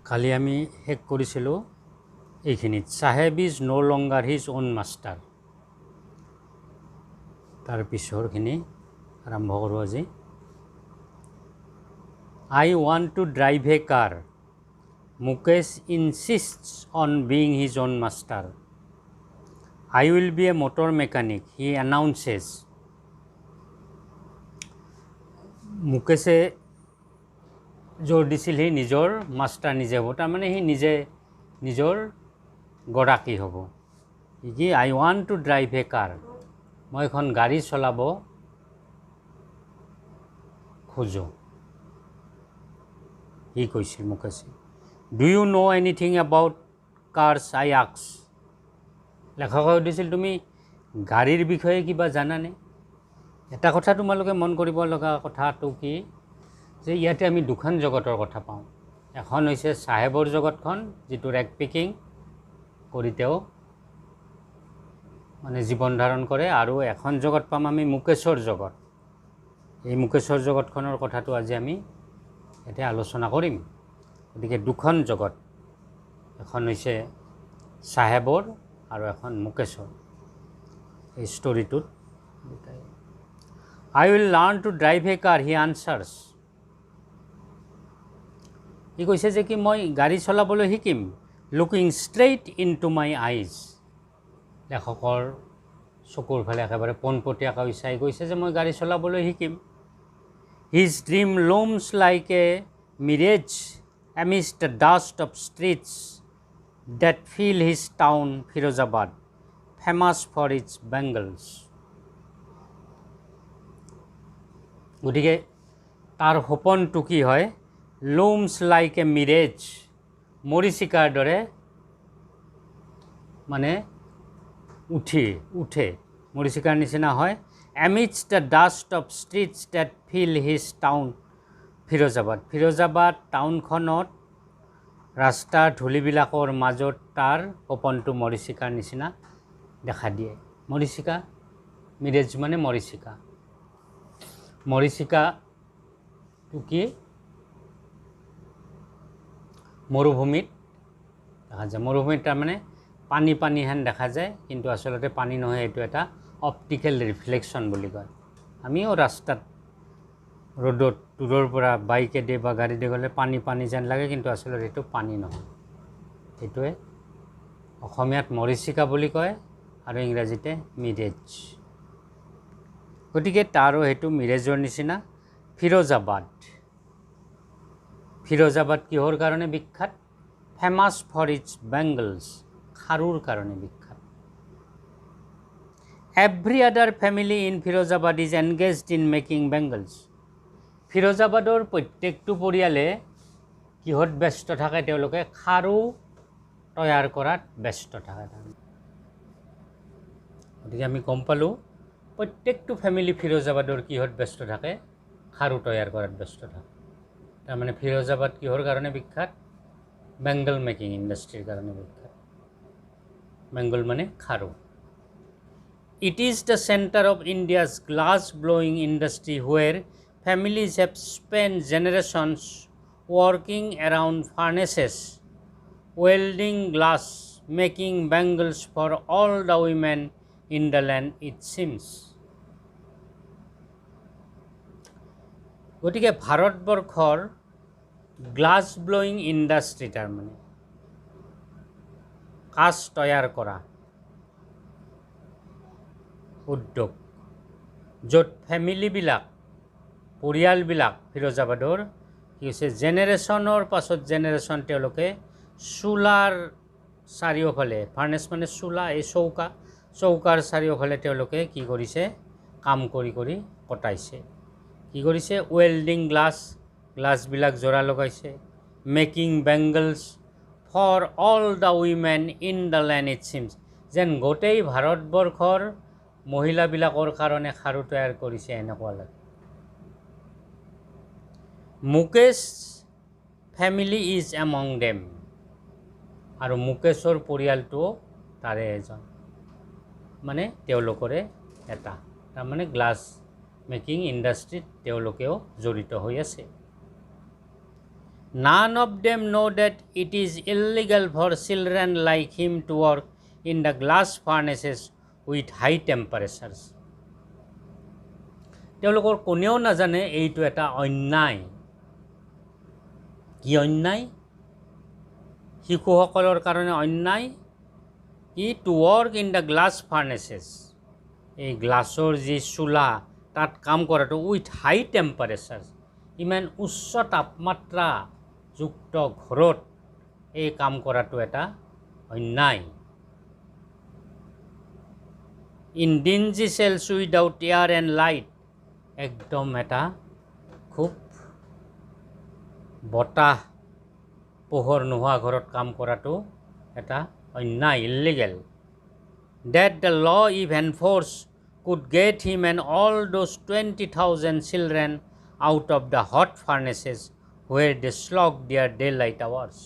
কালি আমি শেষ কৰিছিলোঁ এইখিনিত, sahib is no' longer his own master. তাৰ পিছৰখিনি আৰম্ভ কৰোঁ আজি। I want to drive a car. Mukesh insists on being his own master. I will be a motor mechanic, he announces. মুকেশে জোৰ দিছিল সি নিজৰ মাষ্টাৰ নিজে হ'ব, তাৰমানে সি নিজে নিজৰ গৰাকী হ'ব। কি I want to drive a car, মই এখন গাড়ী চলাব খোজোঁ, সি কৈছিল মুকেশে। Do you know' anything about cars I আক্স, লেখকে সুধিছিল তুমি গাড়ীৰ বিষয়ে কিবা জানানে? এটা কথা তোমালোকে মন কৰিব লগা কথাটো কি যে ইয়াতে আমি দুখন জগতৰ কথা পাওঁ। এখন হৈছে চাহেবৰ জগতখন, যিটো ৰেগ পিকিং কৰি তেওঁ মানে জীৱন ধাৰণ কৰে, আৰু এখন জগত পাম আমি মুকেশৰ জগত। এই মুকেশৰ জগতখনৰ কথাটো আজি আমি ইয়াতে আলোচনা কৰিম। গতিকে দুখন জগত, এখন হৈছে চাহেবৰ আৰু এখন মুকেশৰ। এই ষ্টৰিটোত I will learn to drive a car, he answers. সি কৈছে যে কি মই গাড়ী চলাবলৈ শিকিম, looking straight into my eyes. লেখকৰ চকুৰ ফালে একেবাৰে পোনপটীয়াকৈ চাই কৈছে যে মই গাড়ী চলাবলৈ শিকিম। His dream looms like a mirage amidst the dust of streets that fill his town Firozabad, famous for its bangles. গতিকে তাৰ সপোনটো কি হয়, লুমছ লাইক এ মিৰেজ, মৰিচিকাৰ দৰে মানে উঠে মৰিচিকাৰ নিচিনা হয়। Amidst the dust of streets that fill his town Firozabad, Firozabad টাউনখনত ৰাস্তাৰ ধূলিবিলাকৰ মাজত তাৰ সপোনটো মৰিচিকাৰ নিচিনা দেখা দিয়ে। মৰিচিকা, মিৰেজ মানে মৰিচিকা। মৰিচিকাটো কি মৰুভূমিত দেখা যায়। মৰুভূমিত তাৰমানে পানী হেন দেখা যায়, কিন্তু আচলতে পানী নহয়, এইটো এটা অপটিকেল ৰিফ্লেকশ্যন বুলি কয়। আমিও ৰাস্তাত ৰ'দত দূৰৰ পৰা বাইকেদি বা গাড়ীদি গ'লে পানী যেন লাগে, কিন্তু আচলতে এইটো পানী নহয়, এইটোৱে অসমীয়াত মৰিচিকা বুলি কয় আৰু ইংৰাজীতে মিৰেজ। গতিকে তাৰো সেইটো মিৰেজৰ নিচিনা। ফিৰোজাবাদ কিহৰ কাৰণে বিখ্যাত? ফেমাছ ফৰ ইটছ বেংগলছ, খাৰুৰ কাৰণে বিখ্যাত। Every other family in Firozabad is engaged in making bangles. ফিৰোজাবাদৰ প্ৰত্যেকটো পৰিয়ালে কিহত ব্যস্ত থাকে? তেওঁলোকে খাৰু তৈয়াৰ কৰাত ব্যস্ত থাকে। গতিকে আমি গম পালোঁ প্ৰত্যেকটো ফেমিলি ফিৰোজাবাদৰ কিহত ব্যস্ত থাকে? খাৰু তৈয়াৰ কৰাত ব্যস্ত থাকে। তাৰমানে ফিৰোজাবাদ কিহৰ কাৰণে বিখ্যাত? বেংগল মেকিং ইণ্ডাষ্ট্ৰীৰ কাৰণে বিখ্যাত। বেংগল মানে খাৰু। It is the centre of India's glass blowing industry where families have spent generations working around furnaces, welding glass, making bangles for all the women in the land, it seems. গতিকে ভাৰতবৰ্ষৰ glass blowing industry, তাৰমানে কাঁচ তৈয়াৰ কৰা উদ্যোগ, য'ত ফেমিলিবিলাক পৰিয়ালবিলাক ফিৰোজাবাদৰ কি হৈছে জেনেৰেশ্যনৰ পাছত জেনেৰেশ্যন তেওঁলোকে চোলাৰ চাৰিওফালে, ফাৰ্নেছ মানে চোলা, এই চৌকাৰ চাৰিওফালে তেওঁলোকে কি কৰিছে? কাম কৰি কটাইছে। কি কৰিছে? ৱেল্ডিং গ্লাছবিলাক জোৰা লগাইছে। Making bangles for all the women in the land it seems, যেন গোটেই ভাৰতবৰ্ষৰ মহিলাবিলাকৰ কাৰণে খাৰু তৈয়াৰ কৰিছে এনেকুৱা লাগে। Mukesh family is among them, আৰু মুকেশৰ পৰিয়ালটো তাৰে এজন, মানে তেওঁলোকৰে এটা। তাৰমানে গ্লাছ মেকিং ইণ্ডাষ্ট্ৰীত তেওঁলোকেও জড়িত হৈ আছে। None of them know that it is illegal for children like him to work in the glass furnaces with high temperatures. তেওঁলোকৰ কোনেও নাজানে এইটো এটা অন্যায়। কি অন্যায়? শিশুসকলৰ কাৰণে অন্যায় কি? To work in the glass furnaces, এই গ্লাছৰ যি চোলা তাত কাম কৰাটো উইথ হাই টেম্পাৰেচাৰ, ইমান উচ্চ তাপমাত্ৰা যুক্ত ঘৰত এই কাম কৰাটো এটা অন্যায়। In dingy cells without air and light, একদম এটা খুব বতাহ পোহৰ নোহোৱা ঘৰত কাম কৰাটো এটা অন্যায়, illegal. That the law if enforced could get him and all those 20,000 children out of the hot furnaces where they slogged their daylight hours.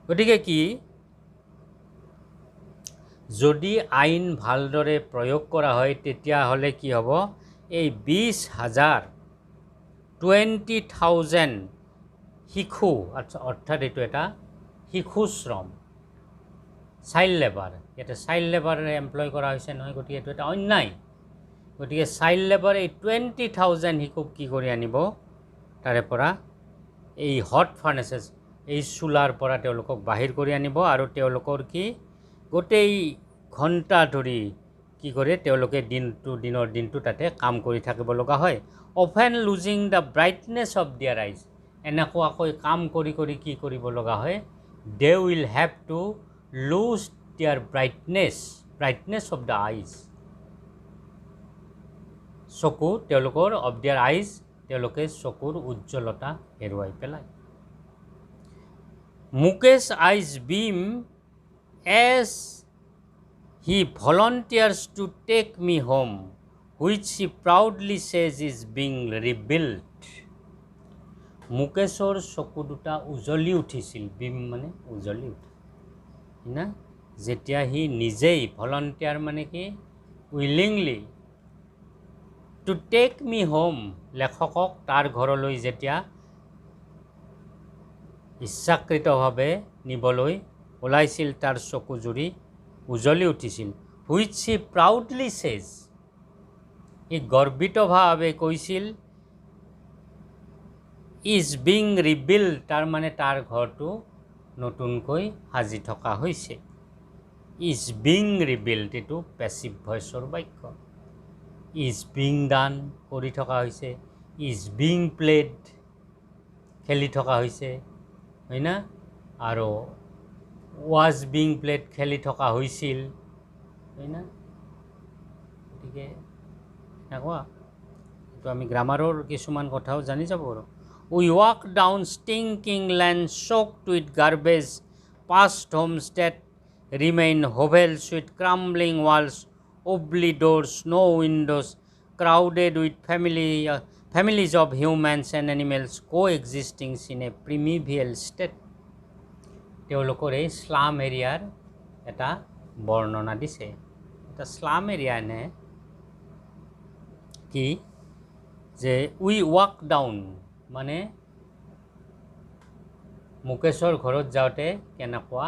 গতিকে কি, যদি আইন ভালদৰে প্ৰয়োগ কৰা হয় তেতিয়াহ'লে কি হ'ব, এই 20,000 20,000 শিশু, অৰ্থাৎ এইটো এটা শিশু শ্ৰম, চাইল্ড লেবাৰ, ইয়াতে চাইল্ড লেবাৰ এমপ্লয় কৰা হৈছে নহয়, গতিকে এইটো এটা অন্যায়। গতিকে চাইল্ড লেবাৰ এই 20,000 শিশুক কি কৰি আনিব, তাৰে পৰা এই হট ফাৰ্নেচেছ, এই চোলাৰ পৰা তেওঁলোকক বাহিৰ কৰি আনিব, আৰু তেওঁলোকৰ কি গোটেই ঘণ্টা ধৰি কি কৰে, তেওঁলোকে দিনৰ দিনটো তাতে কাম কৰি থাকিব লগা হয়। Often losing the brightness of দিয়াৰ আইজ, এনেকুৱাকৈ কাম কৰি কৰি কি কৰিব লগা হয়, they will have to lose দিয়াৰ ব্ৰাইটনেছ অফ দ্য আইজ, চকু তেওঁলোকৰ, অফ দিয়াৰ আইজ, তেওঁলোকে চকুৰ উজ্জ্বলতা হেৰুৱাই পেলায়। Mukesh eyes beam as he volunteers to take me home, which he proudly says is being rebuilt. মুকেশৰ চকু দুটা উজ্বলি উঠিছিল, বিম মানে উজ্বলি উঠে না, যেতিয়া সি নিজেই ভলণ্টিয়াৰ মানে কি willingly to take me home, লেখকক তাৰ ঘৰলৈ যেতিয়া ইচ্ছাকৃতভাৱে নিবলৈ ওলাইছিল, তাৰ চকুজুৰি উজ্বলি উঠিছিল। হুইচ হি প্ৰাউডলি চেজ, ই গৰ্বিতভাৱে কৈছিল, ইজ বিং ৰিবিল্ড, তাৰমানে তাৰ ঘৰটো নতুনকৈ সাজি থকা হৈছে। ইজ বিং ৰিবিল্ড, এইটো পেচিভ ভইচৰ বাক্য। ইজ বিং ডান, কৰি থকা হৈছে। ইজ বিং প্লেড, খেলি থকা হৈছে, হয় না, আৰু ৱাজ বিং প্লেড, খেলি থকা হৈছিল, হয় না। গতিকে এনেকুৱা, এইটো আমি গ্ৰামাৰৰ কিছুমান কথাও জানি যাব পাৰোঁ। We walk down stinking lanes choked with garbage, past homes that remain hovels with crumbling walls, wobbly doors, no windows, crowded with families of humans and animals co-existing in a primeval state. তেওঁলোকৰ এই slam এৰিয়াৰ এটা বৰ্ণনা দিছে। এটা slam area এনে কি, যে উই ৱাক ডাউন মানে মুকেশৰ ঘৰত যাওঁতে কেনেকুৱা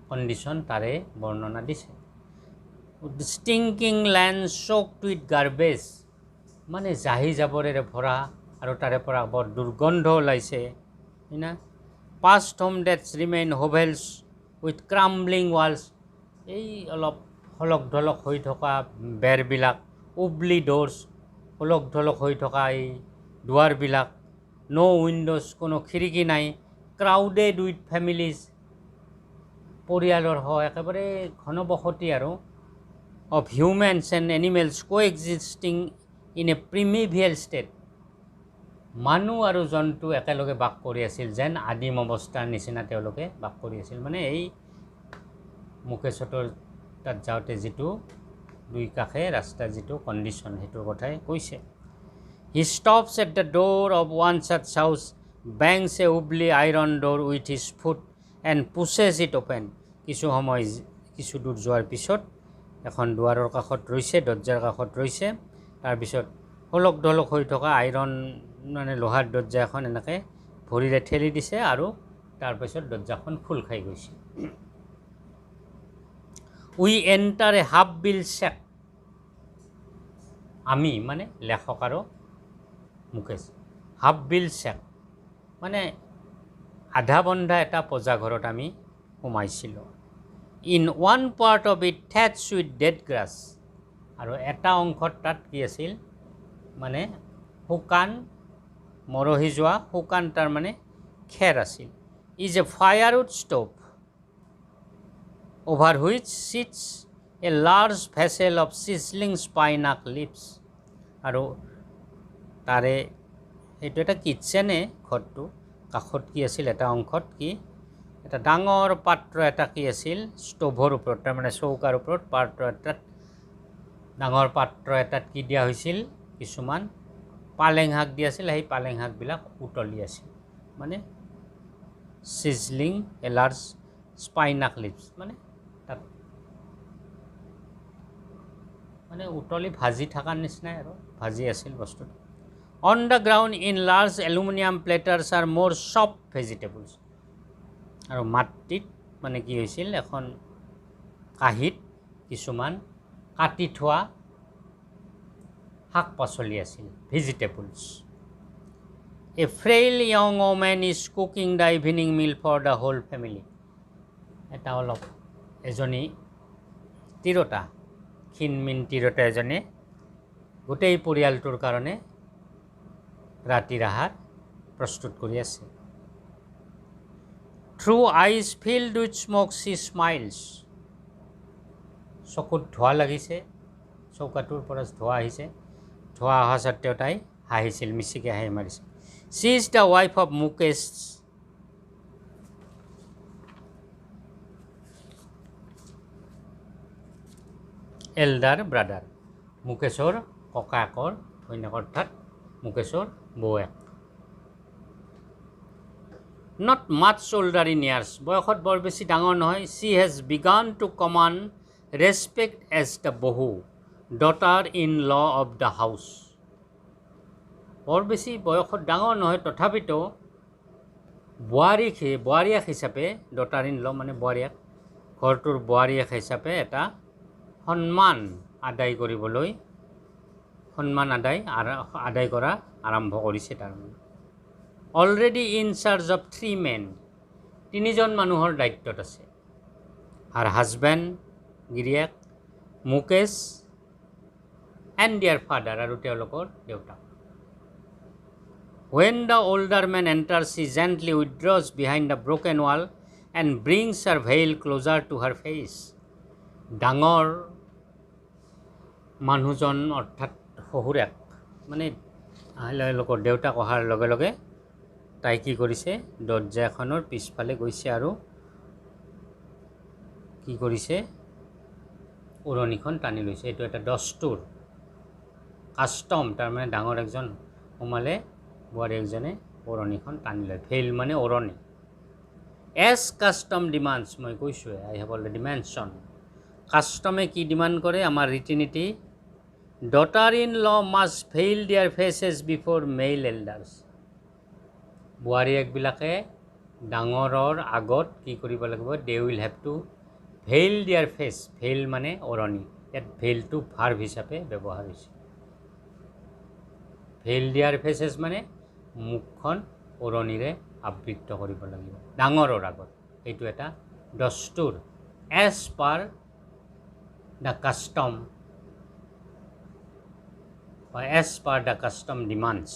কণ্ডিশ্যন তাৰে বৰ্ণনা দিছে। ষ্টিংকিং লেণ্ড চ'কড উইথ গাৰ্বেজ, মানে জাহি জাবৰেৰে ভৰা আৰু তাৰে পৰা বৰ দুৰ্গন্ধ ওলাইছে, না। Past home that's remain hovels with crumbling walls, এই অলপ হলক ঢলক হৈ থকা বেৰবিলাক, উবলি ড'ৰছ, হলক ঢলক হৈ থকা এই দুৱাৰবিলাক, ন' উইণ্ডোজ, কোনো খিৰিকী নাই, ক্ৰাউডেড উইথ ফেমিলিজ, পৰিয়ালৰ হয় একেবাৰে ঘনবসতি আৰু, of humans and animals co-existing in a primeval state, মানুহ আৰু জন্তু একেলগে বাস কৰি আছিল, যেন আদিম অৱস্থাৰ নিচিনা তেওঁলোকে বাস কৰি আছিল। মানে এই মুকেশহঁতৰ তাত যাওঁতে যিটো দুই কাষে ৰাস্তাৰ যিটো কণ্ডিশ্যন, সেইটোৰ কথাই কৈছে। He stops at the door of one such house, bangs a wobbly iron door with his foot and pushes it open, কিছু দূৰ যোৱাৰ পিছত এখন দুৱাৰৰ কাষত ৰৈছে, দৰ্জাৰ কাষত ৰৈছে। তাৰপিছত হলক ঢলক হৈ থকা আইৰণ মানে লোহাৰ দৰ্জা এখন এনেকৈ ভৰিৰে ঠেলি দিছে আৰু তাৰপিছত দৰ্জাখন খোল খাই গৈছে। উই এণ্টাৰ এ হাফ বিল চেক। আমি মানে লেখক আৰু মুকেশ। হাফ বিল চেক মানে আধা বন্ধা এটা পজাঘৰত আমি সোমাইছিলোঁ। In one part of it thatch with dead grass. আৰু এটা অংশত তাত কি আছিল মানে শুকান মৰহি যোৱা শুকান তাৰ মানে খেৰ আছিল। Is a firewood stove over which sits a large vessel of sizzling spinac leaves. আৰু তাৰে এইটো এটা কিটচেনে ঘৰটো কাষত কি আছিল এটা অংশত কি এটা ডাঙৰ পাত্ৰ এটা কি আছিল ষ্ট'ভৰ ওপৰত তাৰমানে চৌকাৰ ওপৰত পাত্ৰ এটাত ডাঙৰ পাত্ৰ এটাত কি দিয়া হৈছিল কিছুমান পালেং শাক দিয়া আছিল। সেই পালেং শাকবিলাক উতলি আছিল মানে চিজলিং এ লাৰ্জ স্পাইনাক লিভছ মানে তাত মানে উতলি ভাজি থকাৰ নিচিনাই আৰু ভাজি আছিল বস্তুটো। On the ground in large aluminium platters are more chop vegetables. আৰু মাটিত মানে কি হৈছিল এখন কাঁহীত কিছুমান কাটি থোৱা শাক পাচলি আছিল vegetables. A frail young woman is cooking the evening meal for the whole family. এটা অলপ এজনী তিৰোতা ক্ষীণমিন তিৰোতা এজনে গোটেই পৰিয়ালটোৰ কাৰণে ৰাতিৰ আহাৰ প্ৰস্তুত কৰি আছে। Through eyes filled with smoke C smiles. চকুত ধোঁৱা লাগিছে, চৌকাটোৰ পৰা ধোঁৱা আহিছে, ধোঁৱা অহা স্বত্তেও তাই হাঁহিছিল, মিচিকে হাঁহি মাৰিছিল। She is the wife of Mukesh elder brother. মুকেশৰ ককায়েকৰ ঘৈণীয়েক অৰ্থাৎ মুকেশৰ বৌয়েক। Not much older in years. বয়সত বৰ বেছি ডাঙৰ নহয়। She has begun to command respect as the bahu daughter in law of the house. বৰ বেছি বয়সত ডাঙৰ নহয় তথাপিতো বোৱাৰীয়েক হিচাপে ডটাৰ ইন ল মানে বোৱাৰীয়েক ঘৰটোৰ বোৱাৰীয়েক হিচাপে এটা সন্মান আদায় কৰিবলৈ আদায় কৰা আৰম্ভ কৰিছে তাৰমানে। Already in charge of 3 men। 3জন মানুহৰ দায়িত্বত আছে। হাৰ হাজবেণ্ড গিৰিয়েক মুকেশ এণ্ড দিয়াৰ ফাদাৰ আৰু তেওঁলোকৰ দেউতাক। When the older man enters, she gently withdraws behind the broken wall and brings her veil closer to her face. ডাঙৰ মানুহজন অৰ্থাৎ শহুৰেক মানে তেওঁলোকৰ দেউতাক অহাৰ লগে লগে তাই কি কৰিছে দৰ্জা এখনৰ পিছফালে গৈছে আৰু কি কৰিছে উৰণিখন টানি লৈছে। এইটো এটা দস্তুৰ কাষ্টম, তাৰমানে ডাঙৰ একজন সোমালে বোৱাৰী একজনে উৰণিখন টানি লয়। ভেইল মানে উৰণি। এজ কাষ্টম ডিমাণ্ডছ, মই কৈছোঁৱে আই হেভ অলৰেডি মেনশ্যন। কাষ্টমে কি ডিমাণ্ড কৰে আমাৰ ৰীতি নীতি ডটাৰ ইন ল মাষ্ট ভেইল দিয়াৰ ফেচেছ বিফ'ৰ মেইল এল্ডাৰ্ছ। বোৱাৰীয়েকবিলাকে ডাঙৰৰ আগত কি কৰিব লাগিব they will have to veil দিয়াৰ ফেচ। ভেইল মানে উৰণি, ইয়াত ভেইলটো ভাৰ্ব হিচাপে ব্যৱহাৰ হৈছে। ভেইল দিয়াৰ ফেচেছ মানে মুখখন উৰণিৰে আবৃত্ত কৰিব লাগিব ডাঙৰৰ আগত। এইটো এটা দস্তুৰ এজ পাৰ দ্য কাষ্টম বা as per the custom demands.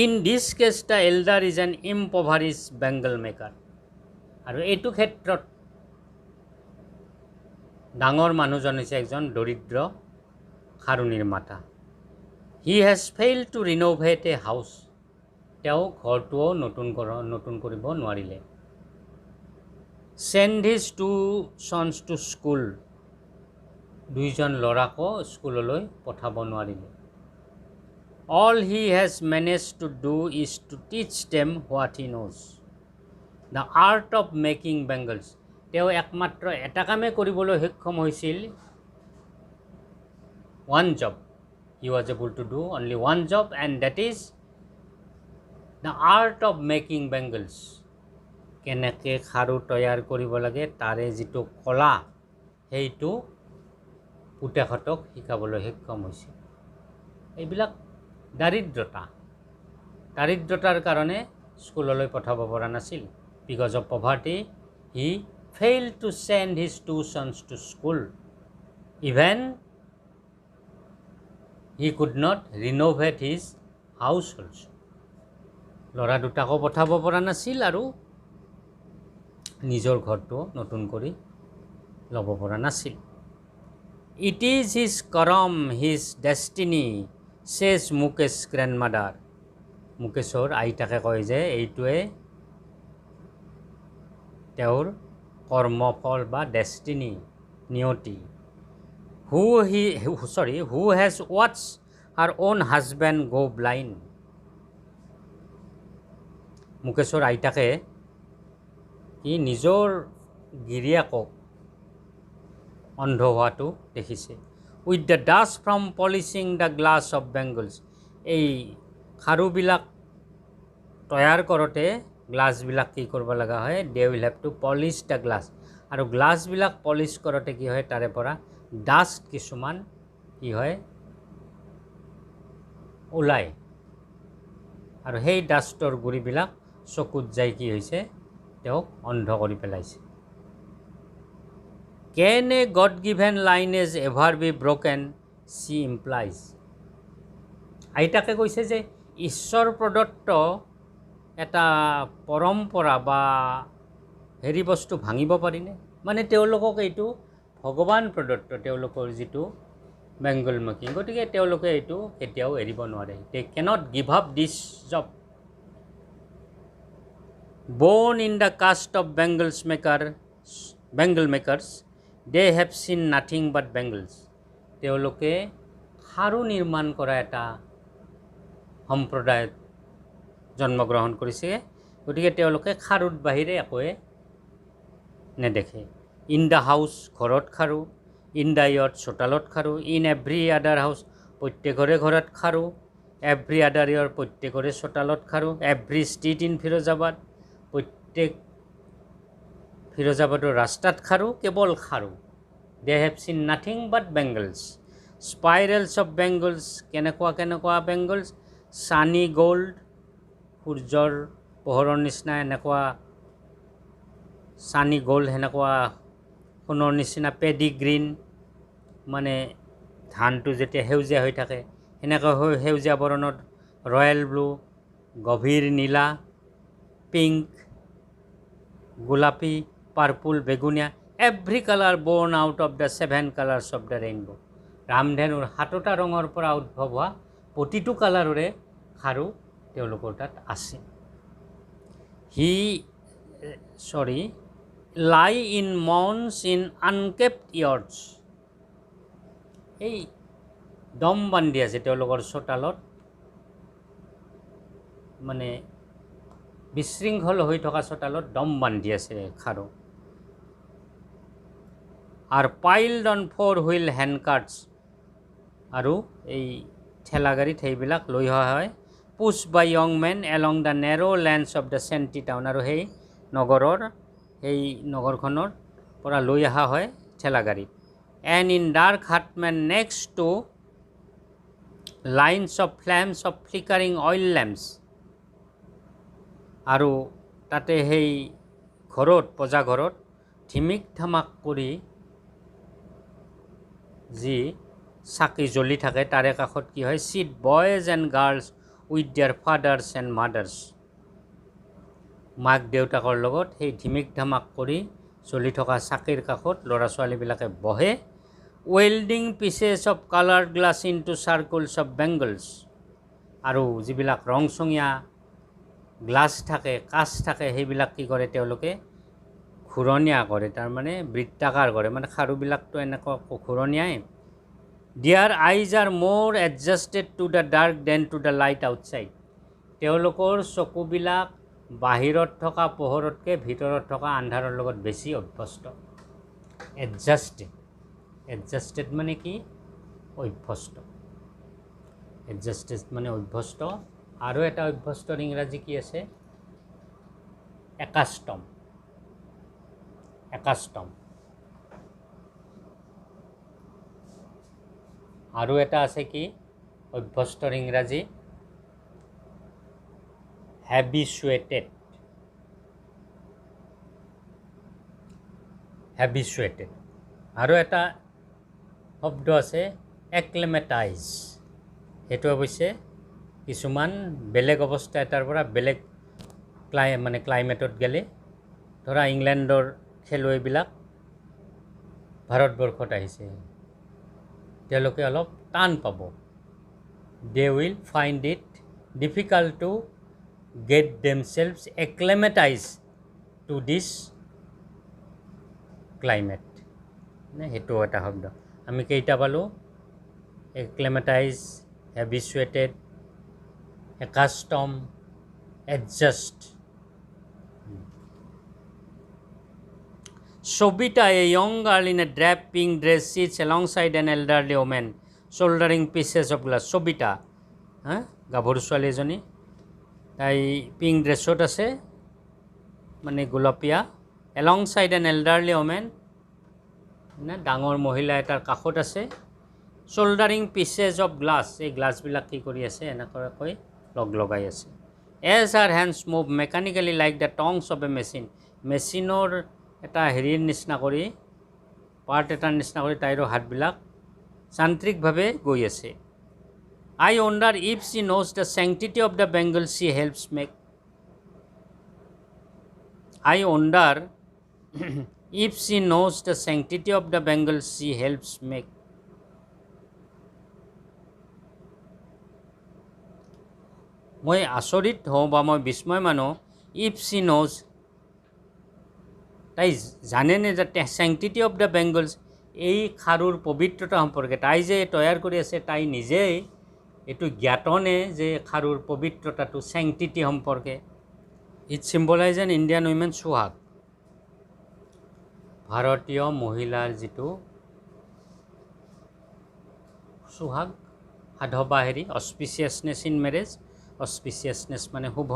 In this case the elder is an impoverished bangle maker. আৰু এইটো ক্ষেত্ৰত ডাঙৰ মানুহজন হৈছে একজন দৰিদ্ৰ খাৰু নিৰ্মাতা। He has failed to renovate a house. তেওঁ ঘৰটোও নতুন কৰিব নোৱাৰিলে। Send his 2 sons to school. 2জন ল'ৰাকো স্কুললৈ পঠাব নোৱাৰিলে। All he has managed to do is to teach them what he knows. The art of making bangles. তেওঁ একমাত্ৰ এটা কামেই কৰিবলৈ সক্ষম হৈছিল, one job. He was able to do only one job, and that is the art of making bangles. কেনেকৈ খাৰু তৈয়াৰ কৰিব লাগে তাৰে যিটো কলা, সেইটো পুতেকহঁতক শিকাবলৈ সক্ষম হৈছিল। এইবিলাক দাৰিদ্ৰতাৰ কাৰণে স্কুললৈ পঠাব পৰা নাছিল। Because of poverty he failed to send his two sons to school. Even he could not renovate his house also. ল'ৰা দুটাকো পঠাব পৰা নাছিল আৰু নিজৰ ঘৰটো নতুন কৰি ল'ব পৰা নাছিল। It is his karm, his destiny, says Mukesh grandmother. মুকেশৰ আইতাকে কয় যে এইটোৱে তেওঁৰ কৰ্মফল বা ডেষ্টিনি, নিয়তি। Who has watched her own husband go blind. মুকেশৰ আইতাকে কি নিজৰ গিৰিয়াকক অন্ধ হোৱাটো দেখিছে। With the dust from polishing the glass of Bengals. এই খাৰুবিলাক তৈয়াৰ কৰোঁতে গ্লাছবিলাক কি কৰিব লগা হয়, they will have to polish the glass. আৰু গ্লাছবিলাক পলিছ কৰোঁতে কি হয়, তাৰে পৰা ডাষ্ট কিছুমান কি হয় ওলায়, আৰু সেই ডাষ্টৰ গুৰিবিলাক চকুত যাই কি হৈছে, তেওঁক অন্ধ কৰি পেলাইছে। Can a God given lineage ever be broken? She implies. আইতাকে কৈছে যে ঈশ্বৰ প্ৰদত্ত এটা পৰম্পৰা বা হেৰি বস্তু ভাঙিব পাৰিনে? মানে তেওঁলোকক এইটো ভগৱান প্ৰদত্ত, তেওঁলোকৰ যিটো বেংগল মেকিং, গতিকে তেওঁলোকে এইটো কেতিয়াও এৰিব নোৱাৰে। They cannot give up this job. Born in the caste of Bengal makers, they have seen nothing but Bengals. তেওঁলোকে খাৰু নিৰ্মাণ কৰা এটা সম্প্ৰদায়ত জন্মগ্ৰহণ কৰিছে, গতিকে তেওঁলোকে খাৰুত বাহিৰে একোৱে নেদেখে। ইন দ্য হাউচ, ঘৰত খাৰু, ইন দ্য য়াৰ্ড, চোতালত খাৰু, ইন এভৰি আদাৰ হাউচ, প্ৰত্যেকৰে ঘৰত খাৰু, এভৰি আদাৰ য়াৰ্ড, প্ৰত্যেকৰে চোতালত খাৰু, এভৰি ষ্ট্ৰীট ইন ফিৰোজাবাদ, প্ৰত্যেক ফিৰোজাবাদৰ ৰাস্তাত খাৰু, কেৱল খাৰু। They have seen nothing but bangles. Spirals of bangles, কেনেকুৱা বেংগলছ, ছানি গ'ল্ড, সূৰ্যৰ পোহৰৰ নিচিনা এনেকুৱা ছানি গ'ল্ড, সেনেকুৱা সোণৰ নিচিনা, পেডি গ্ৰীণ, মানে ধানটো যেতিয়া সেউজীয়া হৈ থাকে সেনেকৈ সেউজীয়া বৰণৰ, ৰয়েল ব্লু, গভীৰ নীলা, পিংক, গোলাপী, পাৰ্পুল, বেগুনীয়া, every colour born out of the 7 colours of the rainbow'. ৰামধেনুৰ 7টা ৰঙৰ পৰা উদ্ভৱ হোৱা প্ৰতিটো কালাৰৰে খাৰু তেওঁলোকৰ তাত আছে। Lie in মাউণ্টছ in আনকেপ্ট ইয়াৰ্ডছ। এই দম বান্ধি আছে তেওঁলোকৰ চোতালত, মানে বিশৃংখল হৈ থকা চোতালত দম বান্ধি আছে খাৰু। আৰু পাইল্ড অন 4 হুইল হেণ্ডকাৰ্টছ, আৰু এই ঠেলাগাড়ীত সেইবিলাক লৈ অহা হয়। Pushed by young men along the narrow' lanes of the shanty town, আৰু সেই নগৰখনৰ পৰা লৈ অহা হয় ঠেলাগাড়ীত। And in dark hutments next to lines of flames of flickering oil lamps, আৰু তাতে সেই ঘৰত, পূজাঘৰত ধিমিক ধামাক কৰি যি চাকি জ্বলি থাকে তাৰে কাষত কি হয়, sit boys and girls with their fathers and mothers. মাক দেউতাকৰ লগত সেই ধিমিক ধামাক কৰি জ্বলি থকা চাকিৰ কাষত ল'ৰা ছোৱালীবিলাকে বহে। Welding pieces of coloured glass into circles of bangles, আৰু যিবিলাক ৰংচঙীয়া গ্লাছ থাকে, কাঁচ থাকে, সেইবিলাক কি কৰে তেওঁলোকে ঘূৰণীয়া কৰে, তাৰমানে বৃত্তাকাৰ কৰে, মানে খাৰুবিলাকতো এনেকুৱা ঘূৰণীয়াই। Their eyes are more adjusted to the dark than to the light outside. তেওঁলোকৰ চকুবিলাক বাহিৰত থকা পোহৰতকৈ ভিতৰত থকা আন্ধাৰৰ লগত বেছি অভ্যস্ত এডজাষ্টেড মানে কি অভ্যস্ত এডজাষ্টেড মানে অভ্যস্ত আৰু এটা অভ্যস্তৰ ইংৰাজী কি আছে একাষ্টম আৰু এটা আছে কি অভ্যস্তৰ ইংৰাজী habituated আৰু এটা শব্দ আছে acclimatize সেইটো অৱশ্যে কিছুমান বেলেগ অৱস্থা এটাৰ পৰা বেলেগ ক্লাইমেটত গেলে ধৰা ইংলেণ্ডৰ খেলুৱৈবিলাক ভাৰতবৰ্ষত আহিছে তেওঁলোকে অলপ টান পাব they will find it difficult to get themselves acclimatized to this climate নে হেতু এটা শব্দ আমি কেইটা পালো acclimatize habituated accustom adjust Sobita a young girl in a drab pink dress sits alongside an elderly woman shouldering pieces of glass Sobita গাভৰু ছোৱালী এজনী তাই পিংক ড্ৰেছত আছে মানে গোলপীয়া এলংচাইড এন এল্ডাৰলি ওমেন না ডাঙৰ মহিলা এটাৰ কাষত আছে শোল্ডাৰিং পিচেছ অফ গ্লাছ এই গ্লাছবিলাক কি কৰি আছে এনেকৈ লগাই আছে as their hands move mechanically like the tongs of a মেচিনৰ এটা হেৰিৰ নিচিনা কৰি পাৰ্ট এটাৰ নিচিনা কৰি তাইৰো হাতবিলাক যান্ত্ৰিকভাৱে গৈ আছে I wonder if she knows the sanctity of the bangles she helps make. I wonder if she knows the sanctity of the bangles she helps make. মই আচৰিত হওঁ বা মই বিস্ময় মানো if she knows তাই জানেনে যে sanctity of the bangles এই খাৰুৰ পবিত্ৰতা সম্পৰ্কে তাই যে তৈয়াৰ কৰি আছে তাই নিজেই এটো জ্ঞাতনে যে খাৰুৰ পবিত্ৰতাটো স্যাংটিটি সম্পৰ্কে it symbolise an Indian women suhag ভাৰতীয় মহিলাৰ যেটো সুহাগ সাধবা হেৰি অস্পিচিয়াছনেছ ইন মেৰেজ অস্পিচিয়াছনেছ মানে শুভ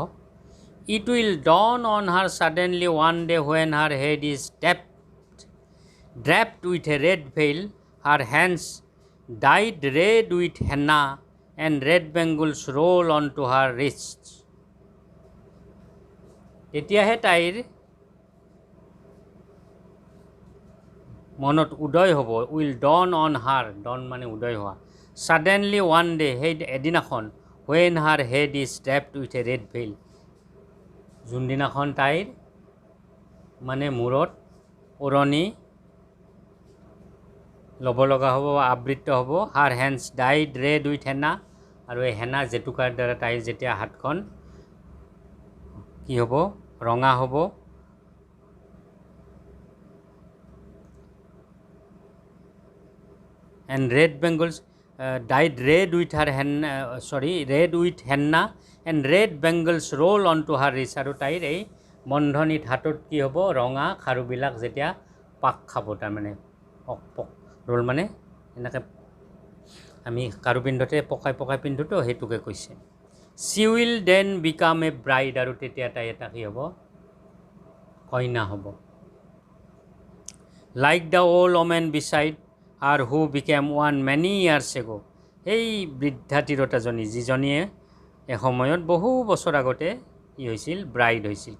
it will dawn on her suddenly one day when her head is draped with a red veil her hands dyed red with henna and red bangles roll onto her wrists. তেতিয়াহে তাইৰ মনত উদয় হ'ব will dawn on her dawn মানে উদয় হোৱা suddenly one day সেই এদিনাখন when her head is draped with a red veil যোনদিনাখন তাইৰ মানে মূৰত ওৰণি ল'ব লগা হ'ব আবৃত্ত হ'ব হাৰ হেণ্ডছ ডাইড ৰেড উইথ হেনা আৰু এই হেনা জেতুকাৰ দ্বাৰা তাইৰ যেতিয়া হাতখন কি হ'ব ৰঙা হ'ব and red bangles dyed red with her red with henna and red bangles roll on to her wrist আৰু তাইৰ এই বন্ধনীত হাতত কি হ'ব ৰঙা খাৰুবিলাক যেতিয়া পাক খাব তাৰমানে ৰোল মানে এনেকৈ আমি কাৰু পিন্ধোতে পকাই পিন্ধোতো সেইটোকে কৈছে she will then become a bride আৰু তেতিয়া তাই এটা কি হ'ব কইনা হ'ব like the old women beside her who became one many years ago এই বৃদ্ধা তিৰোতাজনী যিজনীয়ে এসময়ত বহু বছৰ আগতে কি হৈছিল ব্ৰাইড হৈছিল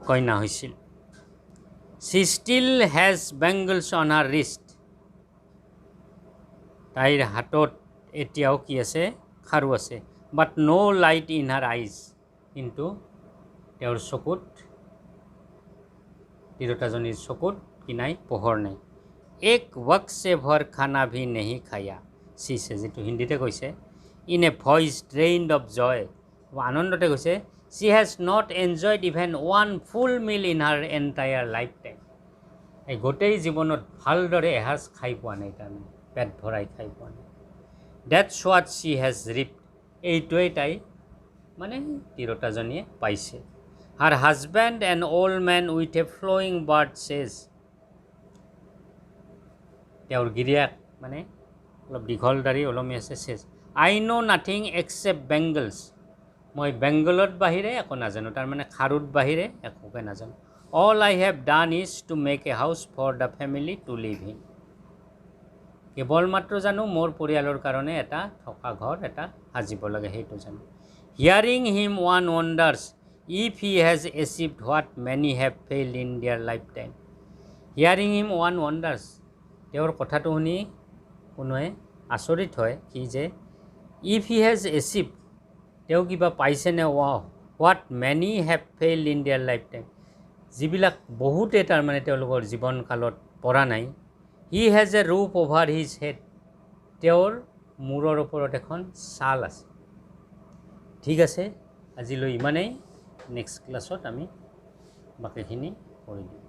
কইনা হৈছিল she still has bangles on her wrist তাইৰ হাতত এতিয়াও কি আছে খাৰু আছে but no light in her eyes কিন্তু তেওঁৰ চকুত তিৰোতাজনীৰ চকুত কি নাই পোহৰ নাই এক वक्त से भर खाना भी नहीं खाया সিছে যেটো হিন্দীতে কৈছে in a voice drained of joy আনন্দতে কৈছে she has not enjoyed even one full meal in her entire lifetime এই গোটেই জীৱনত ভালদৰে এসাঁজ খাই পোৱা নাই তাৰমানে পেট ভৰাই খাই পোৱা নাই that's what she has reaped এইটোৱেই তাই মানে তিৰোতাজনীয়ে পাইছে। Her husband, an old man with a flowing beard, says, তেওঁৰ গিৰিয়াক মানে অলপ দীঘল দাড়ি ওলমি আছে, says, I know nothing except Bengals. মই বেংগলত বাহিৰে একো নাজানো, তাৰমানে খাৰুত বাহিৰে একোকে নাজানো। All I have done is to make a house for the family to live in. কেৱল মাত্ৰ জানো মোৰ পৰিয়ালৰ কাৰণে এটা থকা ঘৰ এটা সাজিব লাগে, সেইটো জানো। Hearing him, one wonders if he has achieved what many have failed in their lifetime. Hearing him, one wonders. তেওঁৰ কথাটো শুনি কোনোৱে আচৰিত হয় কি যে if he has achieved, তেওঁ কিবা পাইছেনে, what many have failed in their lifetime, যিবিলাক বহুতে তাৰমানে তেওঁলোকৰ জীৱনকালত পৰা নাই। He has a roof over his head, তেওঁৰ মূৰৰ ওপৰত এখন ছাল আছে। ঠিক আছে, আজিলৈ ইমানেই। নেক্সট ক্লাছত আমি বাকীখিনি কৰি দিম।